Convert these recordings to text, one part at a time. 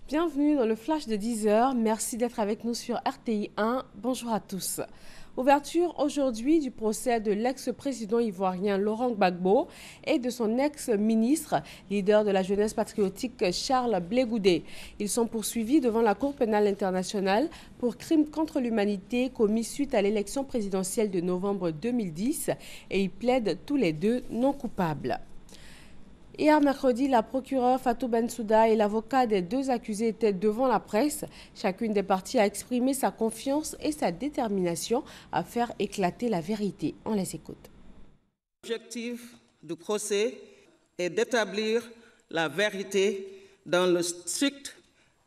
Bienvenue dans le flash de 10h. Merci d'être avec nous sur RTI 1. Bonjour à tous. Ouverture aujourd'hui du procès de l'ex-président ivoirien Laurent Gbagbo et de son ex-ministre, leader de la jeunesse patriotique Charles Blé Goudé. Ils sont poursuivis devant la Cour pénale internationale pour crimes contre l'humanité commis suite à l'élection présidentielle de novembre 2010 et ils plaident tous les deux non coupables. Hier mercredi, la procureure Fatou Bensouda et l'avocat des deux accusés étaient devant la presse. Chacune des parties a exprimé sa confiance et sa détermination à faire éclater la vérité. On les écoute. L'objectif du procès est d'établir la vérité dans le strict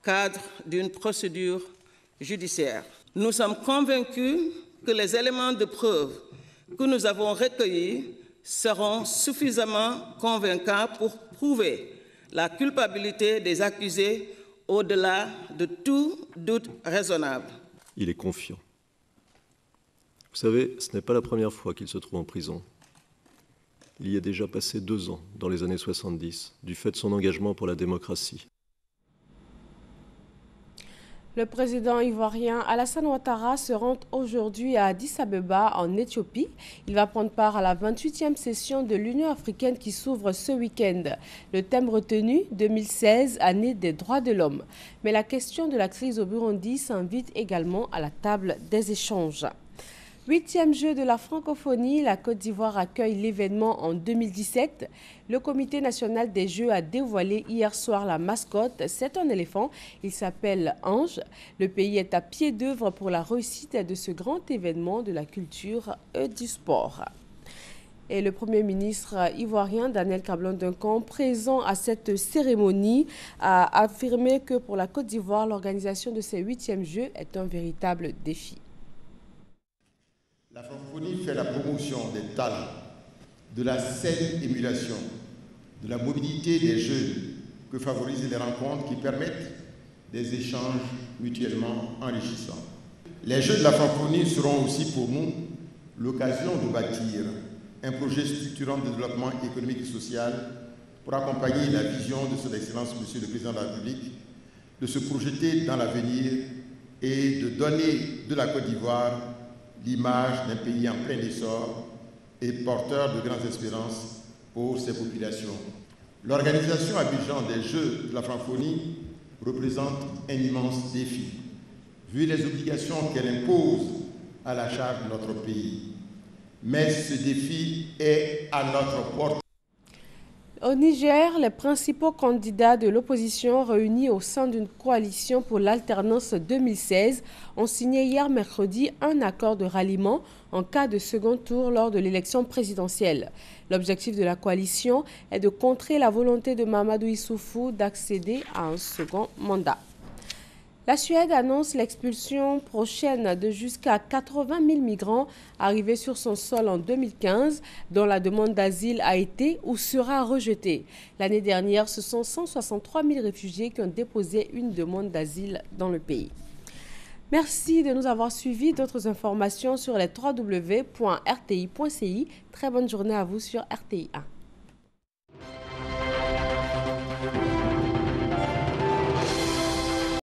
cadre d'une procédure judiciaire. Nous sommes convaincus que les éléments de preuve que nous avons recueillis seront suffisamment convaincants pour prouver la culpabilité des accusés au-delà de tout doute raisonnable. Il est confiant. Vous savez, ce n'est pas la première fois qu'il se trouve en prison. Il y a déjà passé 2 ans dans les années 70, du fait de son engagement pour la démocratie. Le président ivoirien Alassane Ouattara se rend aujourd'hui à Addis Abeba, en Éthiopie. Il va prendre part à la 28e session de l'Union africaine qui s'ouvre ce week-end. Le thème retenu, 2016, année des droits de l'homme. Mais la question de la crise au Burundi s'invite également à la table des échanges. 8e jeu de la francophonie, la Côte d'Ivoire accueille l'événement en 2017. Le Comité national des Jeux a dévoilé hier soir la mascotte. C'est un éléphant, il s'appelle Ange. Le pays est à pied d'œuvre pour la réussite de ce grand événement de la culture et du sport. Et le Premier ministre ivoirien, Daniel Kablan-Duncan, présent à cette cérémonie, a affirmé que pour la Côte d'Ivoire, l'organisation de ces 8e Jeux est un véritable défi. La francophonie fait la promotion des talents, de la saine émulation, de la mobilité des jeunes que favorisent les rencontres qui permettent des échanges mutuellement enrichissants. Les Jeux de la francophonie seront aussi pour nous l'occasion de bâtir un projet structurant de développement économique et social pour accompagner la vision de son Excellence Monsieur le Président de la République, de se projeter dans l'avenir et de donner de la Côte d'Ivoire l'image d'un pays en plein essor et porteur de grandes espérances pour ses populations. L'organisation à Abidjan des Jeux de la francophonie représente un immense défi, vu les obligations qu'elle impose à la charge de notre pays. Mais ce défi est à notre portée. Au Niger, les principaux candidats de l'opposition réunis au sein d'une coalition pour l'alternance 2016 ont signé hier mercredi un accord de ralliement en cas de second tour lors de l'élection présidentielle. L'objectif de la coalition est de contrer la volonté de Mahamadou Issoufou d'accéder à un second mandat. La Suède annonce l'expulsion prochaine de jusqu'à 80 000 migrants arrivés sur son sol en 2015, dont la demande d'asile a été ou sera rejetée. L'année dernière, ce sont 163 000 réfugiés qui ont déposé une demande d'asile dans le pays. Merci de nous avoir suivis. D'autres informations sur les www.rti.ci. Très bonne journée à vous sur RTI 1.